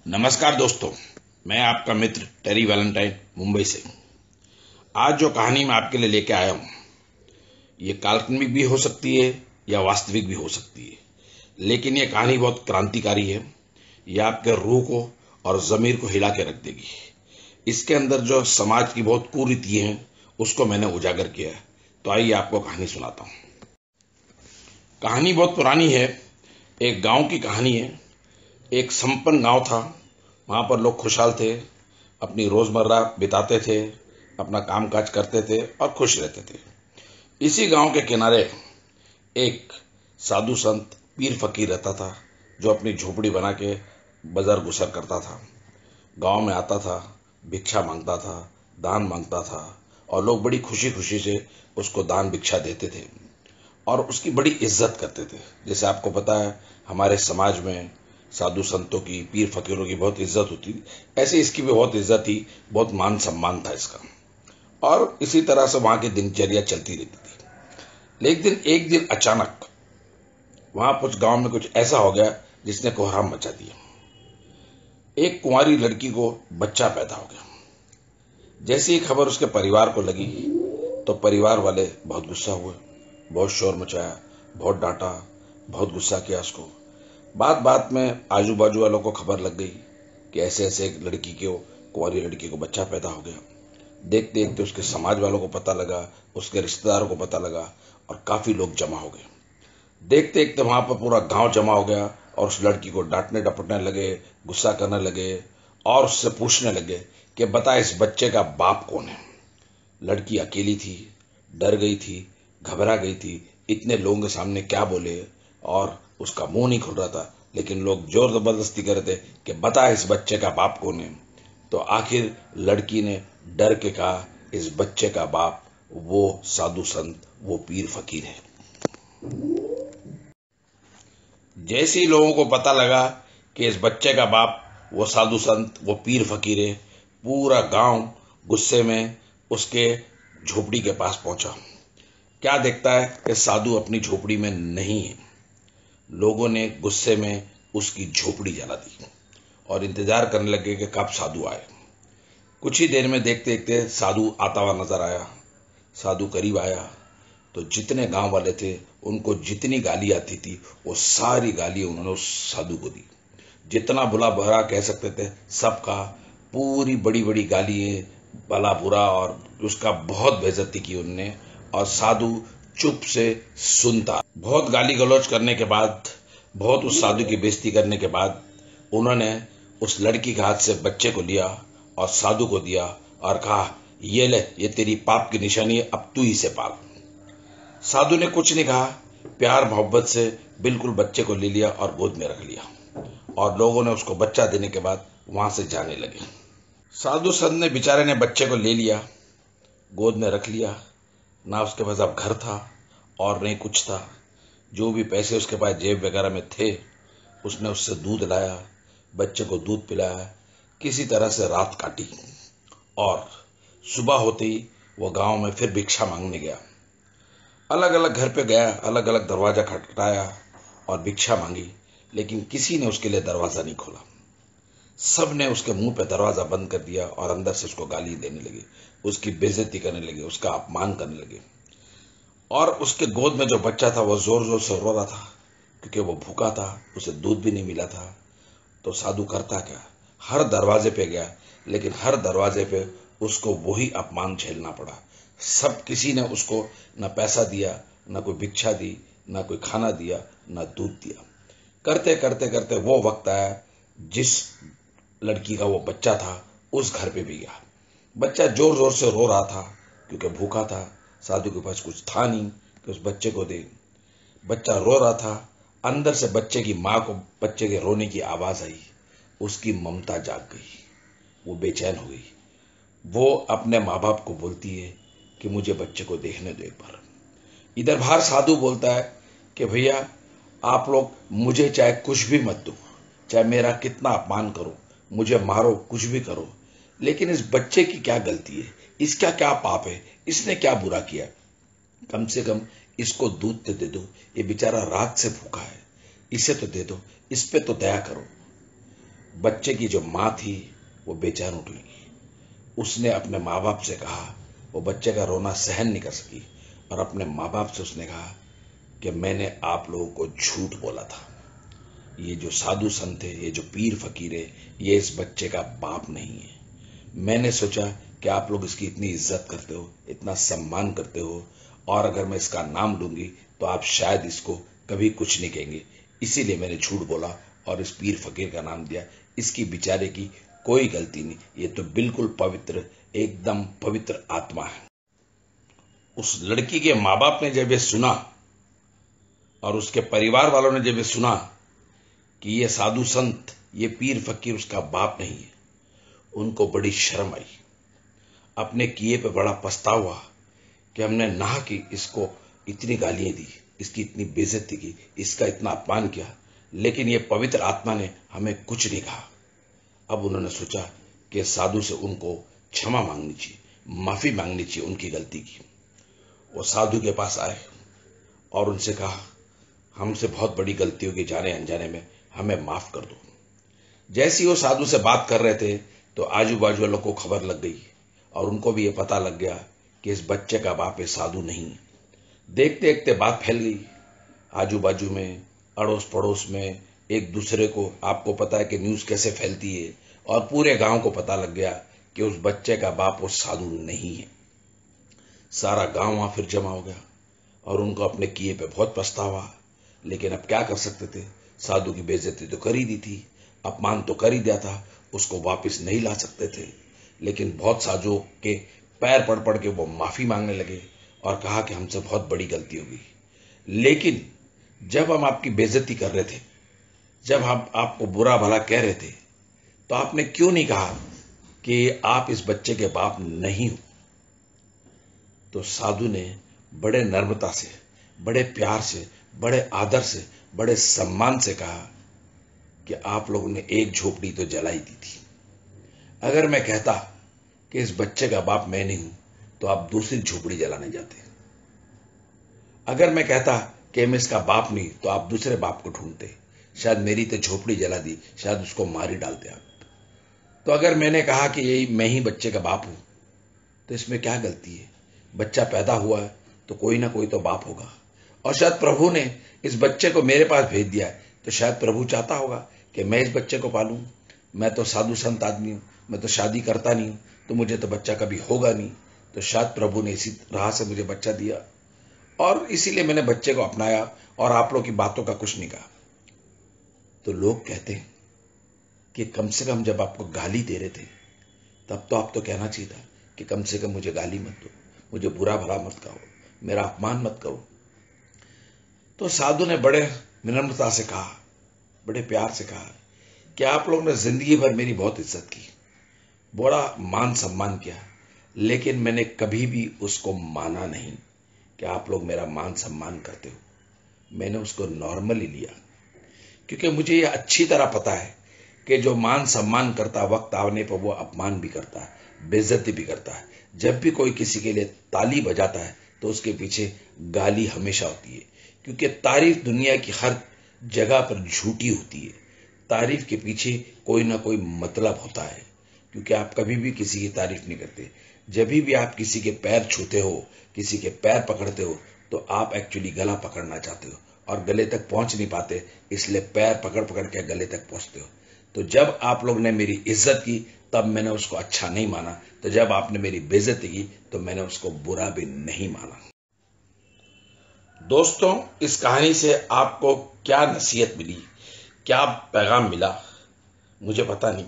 नमस्कार दोस्तों, मैं आपका मित्र टेरी वैलेंटाइन मुंबई से। आज जो कहानी मैं आपके लिए लेके आया हूं, ये काल्पनिक भी हो सकती है या वास्तविक भी हो सकती है, लेकिन ये कहानी बहुत क्रांतिकारी है। ये आपके रूह को और जमीर को हिला के रख देगी। इसके अंदर जो समाज की बहुत कुरीतियां हैं उसको मैंने उजागर किया है। तो आइए आपको कहानी सुनाता हूं। कहानी बहुत पुरानी है। एक गांव की कहानी है। एक संपन्न गांव था। वहां पर लोग खुशहाल थे, अपनी रोजमर्रा बिताते थे, अपना कामकाज करते थे और खुश रहते थे। इसी गांव के किनारे एक साधु संत पीर फकीर रहता था, जो अपनी झोपड़ी बना के बजर गुजर करता था। गांव में आता था, भिक्षा मांगता था, दान मांगता था और लोग बड़ी खुशी खुशी से उसको दान भिक्षा देते थे और उसकी बड़ी इज्जत करते थे। जैसे आपको पता है, हमारे समाज में साधु संतों की, पीर फकीरों की बहुत इज्जत होती थी, ऐसे इसकी भी बहुत इज्जत थी, बहुत मान सम्मान था इसका। और इसी तरह से वहां की दिनचर्या चलती रहती थी। लेकिन एक दिन अचानक वहां कुछ गांव में कुछ ऐसा हो गया जिसने कोहराम मचा दिया। एक कुंवारी लड़की को बच्चा पैदा हो गया। जैसी ही खबर उसके परिवार को लगी तो परिवार वाले बहुत गुस्सा हुए, बहुत शोर मचाया, बहुत डांटा, बहुत गुस्सा किया उसको। बात बात में आजू बाजू वालों को खबर लग गई कि ऐसे ऐसे एक लड़की को, कुंवारी लड़की को बच्चा पैदा हो गया। देखते देखते उसके समाज वालों को पता लगा, उसके रिश्तेदारों को पता लगा और काफी लोग जमा हो गए। देखते देखते वहां पर पूरा गांव जमा हो गया और उस लड़की को डांटने डपटने लगे, गुस्सा करने लगे और उससे पूछने लगे कि बता, इस बच्चे का बाप कौन है। लड़की अकेली थी, डर गई थी, घबरा गई थी, इतने लोगों के सामने क्या बोले, और उसका मुंह नहीं खुल रहा था। लेकिन लोग जोर जबरदस्ती कर रहे थे कि बता, इस बच्चे का बाप कौन है। तो आखिर लड़की ने डर के कहा, इस बच्चे का बाप वो साधु संत, वो पीर फकीर है। जैसे ही लोगों को पता लगा कि इस बच्चे का बाप वो साधु संत, वो पीर फकीर है, पूरा गांव गुस्से में उसके झोपड़ी के पास पहुंचा। क्या देखता है कि साधु अपनी झोपड़ी में नहीं है। लोगों ने गुस्से में उसकी झोपड़ी जला दी और इंतजार करने लगे कि कब साधु आए। कुछ ही देर में देखते देखते साधु आता हुआ नजर आया। साधु करीब आया तो जितने गांव वाले थे, उनको जितनी गाली आती थी वो सारी गाली उन्होंने उस साधु को दी। जितना बुरा भला कह सकते थे सबका, पूरी बड़ी बड़ी गाली, भला बुरा, और उसका बहुत बेइज्जती की उनने। और साधु चुप से सुनता। बहुत गाली गलौज करने के बाद, बहुत उस साधु की बेइज्जती करने के बाद, उन्होंने उस लड़की के हाथ से बच्चे को लिया और साधु को दिया और कहा, ये ले, ये तेरी पाप की निशानी है, अब तू इसे पाल। साधु ने कुछ नहीं कहा, प्यार मोहब्बत से बिल्कुल बच्चे को ले लिया और गोद में रख लिया। और लोगों ने उसको बच्चा देने के बाद वहां से जाने लगे। साधु संत ने, बेचारे ने बच्चे को ले लिया, गोद में रख लिया। ना उसके पास अब घर था और नहीं कुछ था। जो भी पैसे उसके पास जेब वगैरह में थे, उसने उससे दूध लाया, बच्चे को दूध पिलाया, किसी तरह से रात काटी। और सुबह होते ही वो गांव में फिर भिक्षा मांगने गया। अलग अलग घर पे गया, अलग अलग दरवाजा खटखटाया और भिक्षा मांगी, लेकिन किसी ने उसके लिए दरवाजा नहीं खोला। सब ने उसके मुंह पे दरवाजा बंद कर दिया और अंदर से उसको गाली देने लगे, उसकी बेइज्जती करने लगे, उसका अपमान करने लगे। और उसके गोद में जो बच्चा था वो जोर जोर से रो रहा था, क्योंकि वो भूखा था, उसे दूध भी नहीं मिला था। तो साधु करता क्या, हर दरवाजे पे गया, लेकिन हर दरवाजे पे उसको वही अपमान झेलना पड़ा। सब, किसी ने उसको न पैसा दिया, न कोई भिक्षा दी, न कोई खाना दिया, न दूध दिया। करते करते करते वो वक्त आया जिस लड़की का वो बच्चा था उस घर पे भी गया। बच्चा जोर जोर से रो रहा था क्योंकि भूखा था। साधु के पास कुछ था नहीं कि उस बच्चे को दे। बच्चा रो रहा था। अंदर से बच्चे की माँ को बच्चे के रोने की आवाज आई। उसकी ममता जाग गई, वो बेचैन हो गई। वो अपने माँ बाप को बोलती है कि मुझे बच्चे को देखने दो एक बार। इधर बाहर साधु बोलता है कि भैया, आप लोग मुझे चाहे कुछ भी मत दो, चाहे मेरा कितना अपमान करो, मुझे मारो, कुछ भी करो, लेकिन इस बच्चे की क्या गलती है, इसका क्या पाप है, इसने क्या बुरा किया, कम से कम इसको दूध तो दे दो। ये बेचारा रात से भूखा है, इसे तो दे दो, इस पे तो दया करो। बच्चे की जो माँ थी वो बेचैन उठ गई। उसने अपने माँ बाप से कहा, वो बच्चे का रोना सहन नहीं कर सकी और अपने माँ बाप से उसने कहा कि मैंने आप लोगों को झूठ बोला था। ये जो साधु संत है, ये जो पीर फकीर है, ये इस बच्चे का बाप नहीं है। मैंने सोचा कि आप लोग इसकी इतनी इज्जत करते हो, इतना सम्मान करते हो, और अगर मैं इसका नाम लूंगी तो आप शायद इसको कभी कुछ नहीं कहेंगे, इसीलिए मैंने झूठ बोला और इस पीर फकीर का नाम दिया। इसकी बेचारे की कोई गलती नहीं, ये तो बिल्कुल पवित्र, एकदम पवित्र आत्मा है। उस लड़की के माँ बाप ने जब ये सुना और उसके परिवार वालों ने जब ये सुना कि ये साधु संत, ये पीर फकीर उसका बाप नहीं है, उनको बड़ी शर्म आई। अपने किए पे बड़ा पछतावा कि हमने ना कि इसको इतनी गालियां दी, इसकी इतनी बेइज्जती की, इसका इतना अपमान किया, लेकिन ये पवित्र आत्मा ने हमें कुछ नहीं कहा। अब उन्होंने सोचा कि साधु से उनको क्षमा मांगनी चाहिए, माफी मांगनी चाहिए उनकी गलती की। वो साधु के पास आए और उनसे कहा, हमसे बहुत बड़ी गलती होगी जाने अनजाने में, हमें माफ कर दो। जैसे ही वो साधु से बात कर रहे थे तो आजू बाजू वालों को खबर लग गई और उनको भी ये पता लग गया कि इस बच्चे का बाप ये साधु नहीं है। देखते देखते बात फैल गई आजू बाजू में, अड़ोस पड़ोस में, एक दूसरे को, आपको पता है कि न्यूज कैसे फैलती है, और पूरे गांव को पता लग गया कि उस बच्चे का बाप वो साधु नहीं है। सारा गांव वहां फिर जमा हो गया और उनको अपने किए पे बहुत पछतावा, लेकिन अब क्या कर सकते थे, साधु की बेइज्जती तो कर ही दी थी, अपमान तो कर ही दिया था, उसको वापस नहीं ला सकते थे। लेकिन बहुत साधुओं के पैर पड़ पड़ के वो माफी मांगने लगे और कहा कि हमसे बहुत बड़ी गलती हो गई। लेकिन जब हम आपकी बेइज्जती कर रहे थे, जब हम आपको बुरा भला कह रहे थे, तो आपने क्यों नहीं कहा कि आप इस बच्चे के बाप नहीं हो? तो साधु ने बड़े नम्रता से, बड़े प्यार से, बड़े आदर से, बड़े सम्मान से कहा कि आप लोगों ने एक झोपड़ी तो जलाई दी थी। अगर मैं कहता कि इस बच्चे का बाप मैं नहीं हूं तो आप दूसरी झोपड़ी जलाने जाते। अगर मैं कहता कि मैं इसका बाप नहीं तो आप दूसरे बाप को ढूंढते, शायद मेरी तो झोपड़ी जला दी, शायद उसको मार ही डालते आप। तो अगर मैंने कहा कि यही मैं ही बच्चे का बाप हूं तो इसमें क्या गलती है? बच्चा पैदा हुआ है तो कोई ना कोई तो बाप होगा, और शायद प्रभु ने इस बच्चे को मेरे पास भेज दिया है तो शायद प्रभु चाहता होगा कि मैं इस बच्चे को पालूं। मैं तो साधु संत आदमी हूं, मैं तो शादी करता नहीं हूं, तो मुझे तो बच्चा कभी होगा नहीं, तो शायद प्रभु ने इसी राह से मुझे बच्चा दिया और इसीलिए मैंने बच्चे को अपनाया और आप लोग की बातों का कुछ नहीं कहा। तो लोग कहते हैं कि कम से कम जब आपको गाली दे रहे थे तब तो आप तो कहना चाहिए था कि कम से कम मुझे गाली मत दो, मुझे बुरा भला मत कहो, मेरा अपमान मत करो। तो साधु ने बड़े विनम्रता से कहा, बड़े प्यार से कहा कि आप लोगों ने जिंदगी भर मेरी बहुत इज्जत की, बड़ा मान सम्मान किया, लेकिन मैंने कभी भी उसको माना नहीं कि आप लोग मेरा मान सम्मान करते हो। मैंने उसको नॉर्मली लिया, क्योंकि मुझे यह अच्छी तरह पता है कि जो मान सम्मान करता, वक्त आने पर वो अपमान भी करता है, बेइज्जती भी करता है। जब भी कोई किसी के लिए ताली बजाता है तो उसके पीछे गाली हमेशा होती है, क्योंकि तारीफ दुनिया की हर जगह पर झूठी होती है। तारीफ के पीछे कोई ना कोई मतलब होता है, क्योंकि आप कभी भी किसी की तारीफ नहीं करते। जब भी आप किसी के पैर छूते हो, किसी के पैर पकड़ते हो, तो आप एक्चुअली गला पकड़ना चाहते हो और गले तक पहुंच नहीं पाते, इसलिए पैर पकड़ पकड़ के गले तक पहुंचते हो। तो जब आप लोग ने मेरी इज्जत की तब मैंने उसको अच्छा नहीं माना, तो जब आपने मेरी बेइज्जती की तो मैंने उसको बुरा भी नहीं माना। दोस्तों, इस कहानी से आपको क्या नसीहत मिली, क्या पैगाम मिला, मुझे पता नहीं,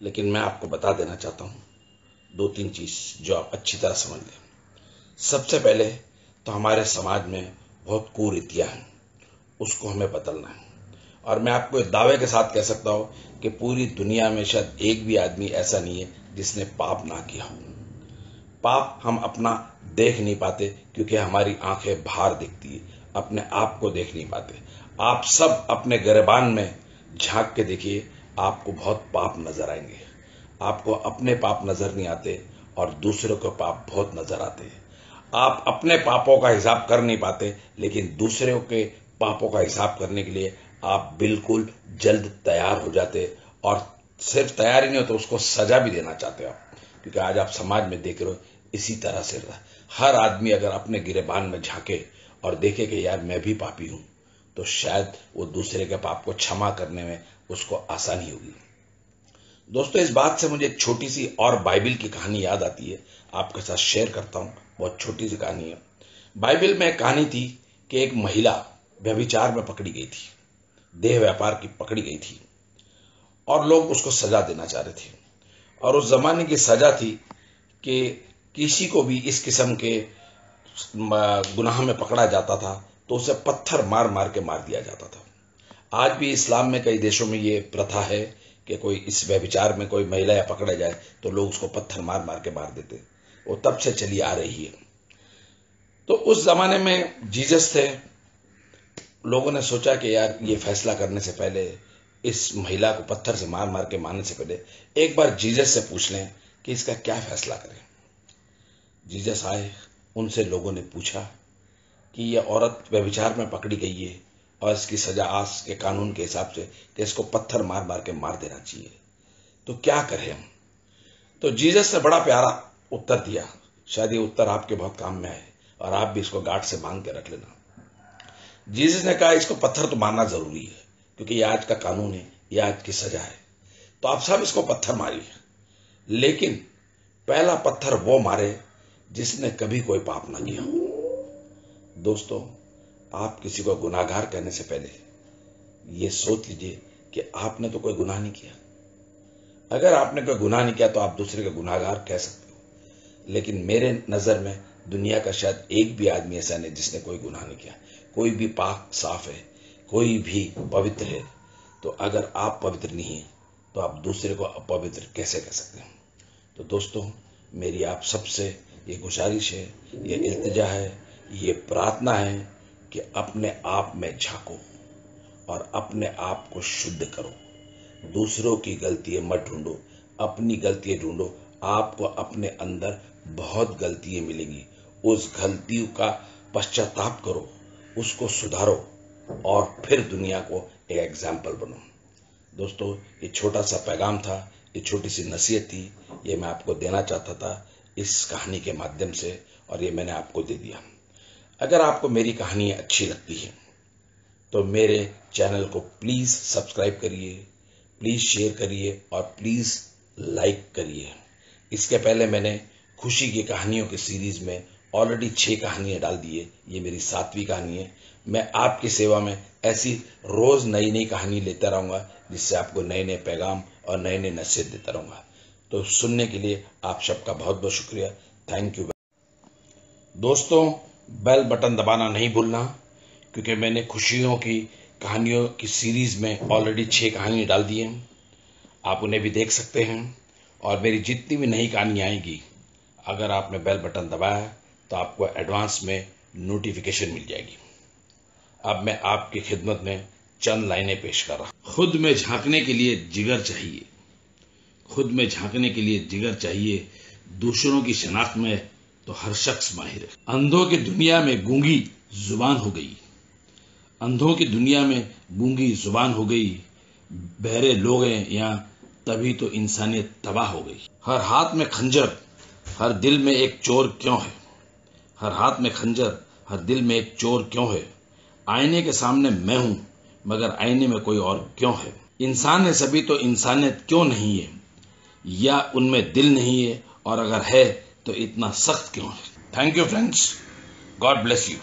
लेकिन मैं आपको बता देना चाहता हूं 2-3 चीज जो आप अच्छी तरह समझ लें। सबसे पहले तो हमारे समाज में बहुत कुरीतियां हैं, उसको हमें बदलना है। और मैं आपको एक दावे के साथ कह सकता हूं कि पूरी दुनिया में शायद एक भी आदमी ऐसा नहीं है जिसने पाप ना किया हो। पाप हम अपना देख नहीं पाते क्योंकि हमारी आंखें बाहर दिखती है, अपने आप को देख नहीं पाते। आप सब अपने गिरबान में झांक के देखिए, आपको बहुत पाप नजर आएंगे। आपको अपने पाप नजर नहीं आते और दूसरों के पाप बहुत नजर आते हैं। आप अपने पापों का हिसाब कर नहीं पाते, लेकिन दूसरों के पापों का हिसाब करने के लिए आप बिल्कुल जल्द तैयार हो जाते और सिर्फ तैयार ही नहीं हो तो उसको सजा भी देना चाहते हो आप, क्योंकि आज आप समाज में देख रहे हो इसी तरह से हर आदमी अगर अपने गिरेबान में झांके और देखे कि यार मैं भी पापी हूं, तो शायद वो दूसरे के पाप को क्षमा करने में उसको आसानी होगी। दोस्तों, इस बात से मुझे एक छोटी सी और बाइबल की कहानी याद आती है, आपके साथ शेयर करता हूं। बहुत छोटी सी कहानी है। बाइबल में एक कहानी थी कि एक महिला व्यभिचार में पकड़ी गई थी, देह व्यापार की पकड़ी गई थी, और लोग उसको सजा देना चाह रहे थे। और उस जमाने की सजा थी कि किसी को भी इस किस्म के गुनाह में पकड़ा जाता था तो उसे पत्थर मार मार के मार दिया जाता था। आज भी इस्लाम में कई देशों में ये प्रथा है कि कोई इस व्यभिचार में कोई महिला या पकड़ा जाए तो लोग उसको पत्थर मार मार के मार देते। वो तब से चली आ रही है। तो उस जमाने में जीसस थे। लोगों ने सोचा कि यार ये फैसला करने से पहले, इस महिला को पत्थर से मार मार के मारने से पहले एक बार जीसस से पूछ लें कि इसका क्या फैसला करें। जीसस आए, उनसे लोगों ने पूछा कि यह औरत व्यभिचार में पकड़ी गई है और इसकी सजा आज के कानून के हिसाब से कि इसको पत्थर मार मार के मार देना चाहिए, तो क्या करें हम। तो जीसस ने बड़ा प्यारा उत्तर दिया। शायद ये उत्तर आपके बहुत काम में आए और आप भी इसको गांठ से बांध के रख लेना। जीसस ने कहा इसको पत्थर तो मारना जरूरी है, क्योंकि ये आज का कानून है, ये आज की सजा है, तो आप सब इसको पत्थर मारिए, लेकिन पहला पत्थर वो मारे जिसने कभी कोई पाप ना किया हो। दोस्तों, आप किसी को गुनाहगार कहने से पहले ये सोच लीजिए कि आपने तो कोई गुनाह नहीं किया। अगर आपने कोई गुनाह नहीं किया तो आप दूसरे को गुनाहगार कह सकते हो, लेकिन मेरे नजर में दुनिया का शायद एक भी आदमी ऐसा नहीं जिसने कोई गुनाह नहीं किया। कोई भी पाक साफ है, कोई भी पवित्र है। तो अगर आप पवित्र नहीं हैं तो आप दूसरे को अपवित्र कैसे कह सकते हैं। तो दोस्तों, मेरी आप सबसे ये गुजारिश है, ये इल्तिजा है, ये प्रार्थना है कि अपने आप में झांको और अपने आप को शुद्ध करो। दूसरों की गलतियां मत ढूंढो, अपनी गलतियां ढूंढो। आपको अपने अंदर बहुत गलतियां मिलेंगी। उस गलतियों का पश्चाताप करो, उसको सुधारो और फिर दुनिया को एक एग्जाम्पल बनो। दोस्तों, ये छोटा सा पैगाम था, ये छोटी सी नसीहत थी, ये मैं आपको देना चाहता था इस कहानी के माध्यम से, और ये मैंने आपको दे दिया। अगर आपको मेरी कहानी अच्छी लगती है तो मेरे चैनल को प्लीज सब्सक्राइब करिए, प्लीज शेयर करिए और प्लीज लाइक करिए। इसके पहले मैंने खुशी की कहानियों की सीरीज में ऑलरेडी 6 कहानियां डाल दी है। ये मेरी 7वीं कहानी है। मैं आपकी सेवा में ऐसी रोज नई नई कहानी लेता रहूंगा, जिससे आपको नए नए पैगाम और नए नए नसीहत देता रहूंगा। तो सुनने के लिए आप सबका बहुत बहुत शुक्रिया। Thank you. दोस्तों, बेल बटन दबाना नहीं भूलना, क्योंकि मैंने खुशियों की कहानियों की सीरीज में ऑलरेडी 6 कहानियां डाल दी हैं। आप उन्हें भी देख सकते हैं, और मेरी जितनी भी नई कहानियां आएंगी, अगर आपने बेल बटन दबाया तो आपको एडवांस में नोटिफिकेशन मिल जाएगी। अब मैं आपकी खिदमत में चंद लाइनें पेश कर रहा हूं। खुद में झांकने के लिए जिगर चाहिए, खुद में झांकने के लिए जिगर चाहिए। दूसरों की शनाख्त में तो हर शख्स माहिर है। अंधों की दुनिया में गूंगी जुबान हो गई, अंधों की दुनिया में गूंगी जुबान हो गई। बहरे लोग हैं यहाँ, तभी तो इंसानियत तबाह हो गई। हर हाथ में खंजर, हर दिल में एक चोर क्यों है। हर हाथ में खंजर, हर दिल में एक चोर क्यों है। आईने के सामने मैं हूं, मगर आईने में कोई और क्यों है। इंसान है सभी तो इंसानियत क्यों नहीं है, या उनमें दिल नहीं है, और अगर है तो इतना सख्त क्यों है। Thank you friends, God bless you.